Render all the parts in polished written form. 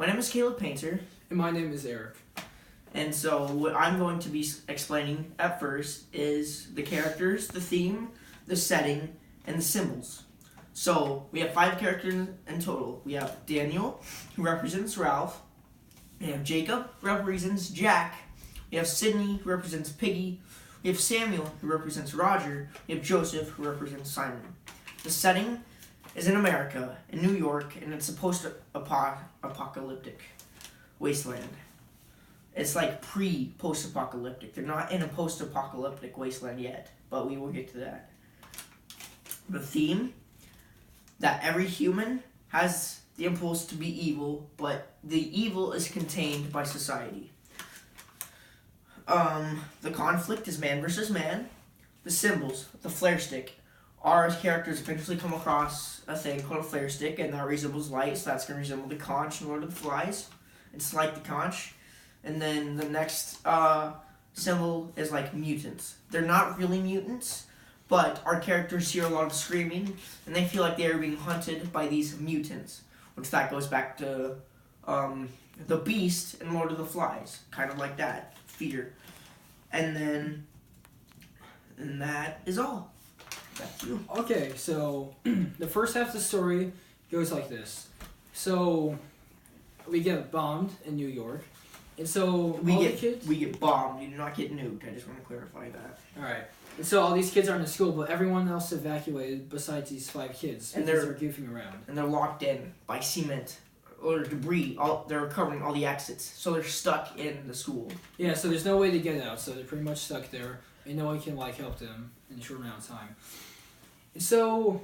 My name is Caleb Painter. And my name is Eric. And so what I'm going to be explaining at first is the characters, the theme, the setting, and the symbols. So we have 5 characters in total. We have Daniel, who represents Ralph. We have Jacob, who represents Jack. We have Sydney, who represents Piggy. We have Samuel, who represents Roger. We have Joseph, who represents Simon. The setting is in America, in New York, and it's a post-apocalyptic wasteland. It's like pre-post-apocalyptic. They're not in a post-apocalyptic wasteland yet, but we will get to that. The theme, that every human has the impulse to be evil, but the evil is contained by society. The conflict is man versus man. The symbols, the flare stick. Our characters eventually come across a thing called a flare stick, and that resembles light, so that's going to resemble the conch in Lord of the Flies. It's like the conch. And then the next symbol is like mutants. They're not really mutants, but our characters hear a lot of screaming, and they feel like they are being hunted by these mutants, which that goes back to the Beast in Lord of the Flies, kind of like that, fear. And that is all. Back to you. Okay, so the first half of the story goes like this. So we get bombed in New York. And so we get bombed. You do not get nuked. I just want to clarify that. Alright. And so all these kids are in the school, but everyone else evacuated besides these 5 kids because they're goofing around. And they're locked in by cement or debris. They're covering all the exits. So they're stuck in the school. Yeah, so there's no way to get out. So they're pretty much stuck there. And no one can help them in a short amount of time. And so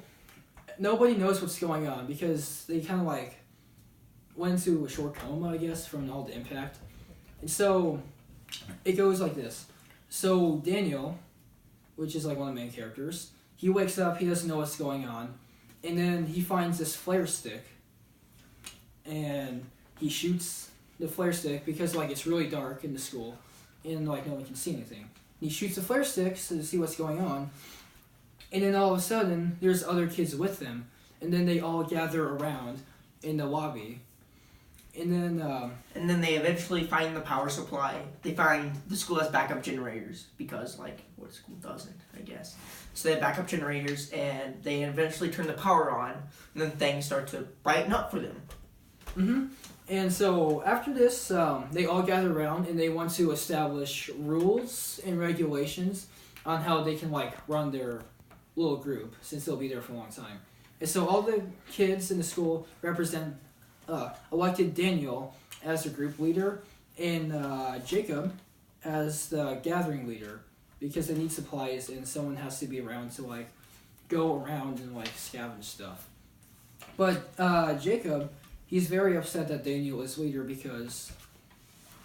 nobody knows what's going on because they kind of went into a short coma, I guess, from all the impact. And so it goes like this. So Daniel, which is one of the main characters, he wakes up, he doesn't know what's going on, and then he finds this flare stick, and he shoots the flare stick because it's really dark in the school, and no one can see anything. And he shoots the flare stick to see what's going on, and then all of a sudden there's other kids with them, and then they all gather around in the lobby. And then they eventually find the power supply. They find the school has backup generators because, what school doesn't, I guess. So they have backup generators, and they eventually turn the power on, and then things start to brighten up for them. Mm-hmm. And so after this, they all gather around, and they want to establish rules and regulations on how they can, run their little group, since they'll be there for a long time. And so all the kids in the school elected Daniel as the group leader and Jacob as the gathering leader because they need supplies and someone has to be around to go around and scavenge stuff. But Jacob, he's very upset that Daniel is leader because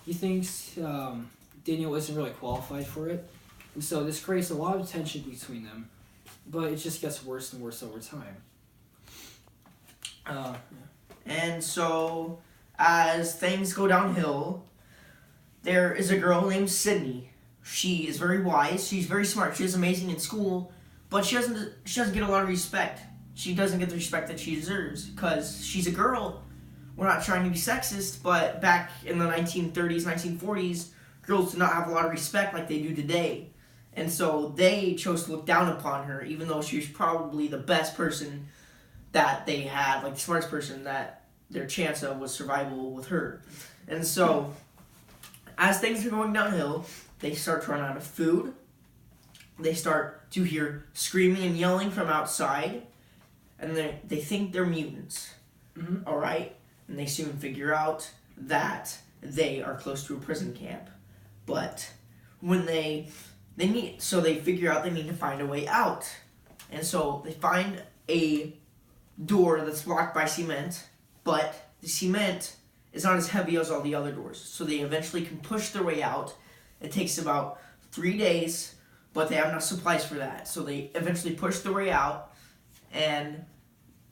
he thinks Daniel isn't really qualified for it, and so this creates a lot of tension between them, but it just gets worse and worse over time. And so, as things go downhill, there is a girl named Sydney. She is very wise. She's very smart. She is amazing in school, but she doesn't get a lot of respect. She doesn't get the respect that she deserves because she's a girl. We're not trying to be sexist, but back in the 1930s, 1940s, girls did not have a lot of respect like they do today. And so they chose to look down upon her, even though she was probably the best person that they had, the smartest person that their chance of was survival with her. And so, as things are going downhill, they start to run out of food. They start to hear screaming and yelling from outside, and they think they're mutants. Mm-hmm. All right? And they soon figure out that they are close to a prison camp. But when they figure out they need to find a way out. And so they find a door that's blocked by cement, but the cement is not as heavy as all the other doors. So they eventually can push their way out. It takes about 3 days, but they have enough supplies for that. So they eventually push their way out, and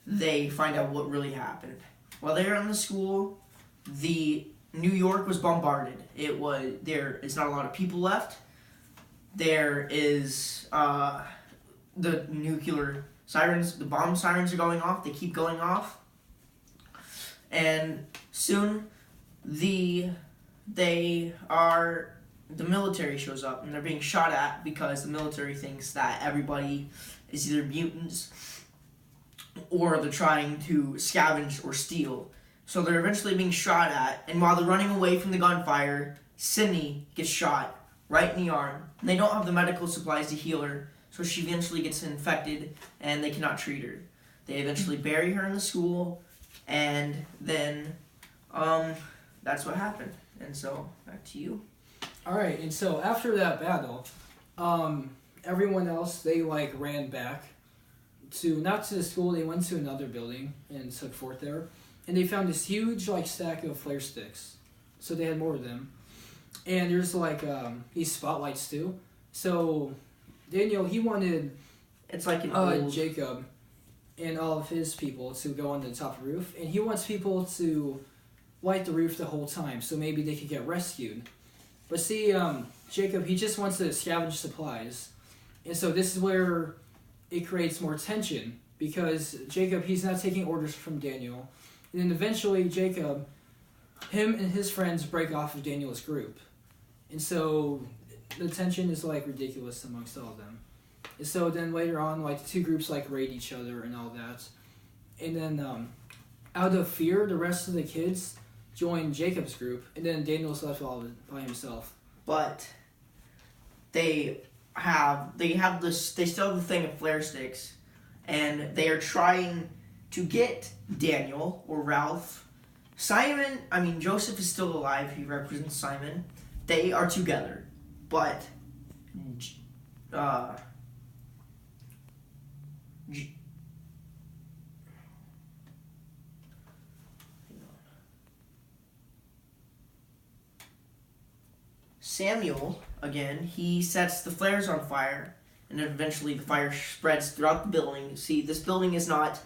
they find out what really happened. While they were in the school, the New York was bombarded. There is not a lot of people left. There is the nuclear sirens, the bomb sirens are going off. They keep going off. and soon the military shows up, and they're being shot at because the military thinks that everybody is either mutants or they're trying to scavenge or steal. So they're eventually being shot at, and while they're running away from the gunfire, Sydney gets shot right in the arm. And they don't have the medical supplies to heal her, so she eventually gets infected, and they cannot treat her. They eventually bury her in the school, and then that's what happened. And so, back to you. Alright, and so after that battle, everyone else, they like ran back to, not to the school, they went to another building and took fort there. And they found this huge like stack of flare sticks. So they had more of them. And there's like these spotlights too. So Daniel, he wanted It's like an old... Jacob and all of his people to go on the top of the roof. And he wants people to light the roof the whole time so maybe they could get rescued. But see, Jacob, he just wants to scavenge supplies. And so this is where it creates more tension because Jacob, he's not taking orders from Daniel. And then eventually Jacob, him and his friends break off of Daniel's group. And so the tension is like ridiculous amongst all of them. And so then later on, like the two groups like raid each other and all that. And then out of fear, the rest of the kids join Jacob's group, and then Daniel's left all by himself. But they still have the thing of flare sticks, and they are trying to get Daniel or Ralph. Joseph is still alive. He represents Simon. They are together, but Samuel, again, he sets the flares on fire, and then eventually the fire spreads throughout the building. See, this building is not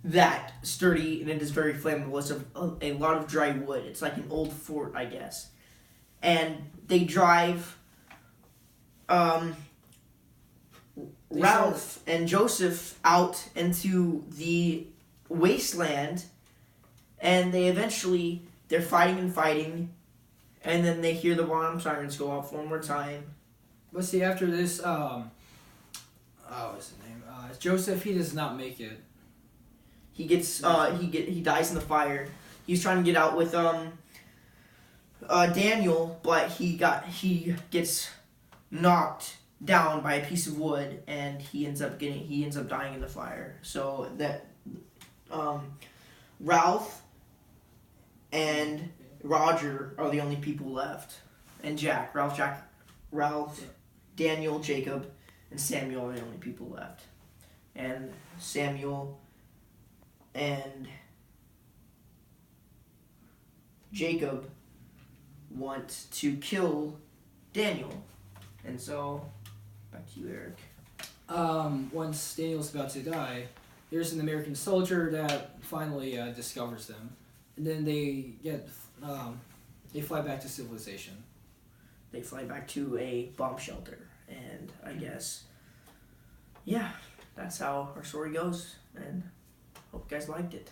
that sturdy, and it is very flammable. It's a lot of dry wood. It's like an old fort, I guess. And they drive Ralph and Joseph out into the wasteland, and they're fighting, and then they hear the bomb sirens go off one more time. But see, after this, what's his name? Joseph, he does not make it. He dies in the fire. He's trying to get out with Daniel, but he gets knocked down by a piece of wood, and he ends up dying in the fire. So that Ralph and Roger are the only people left, and Ralph, Daniel, Jacob, and Samuel are the only people left. And Samuel and Jacob want to kill Daniel. And so, back to you, Eric. Once Daniel's about to die, there's an American soldier that finally discovers them. And then they fly back to civilization. They fly back to a bomb shelter. And I guess, yeah, that's how our story goes. And hope you guys liked it.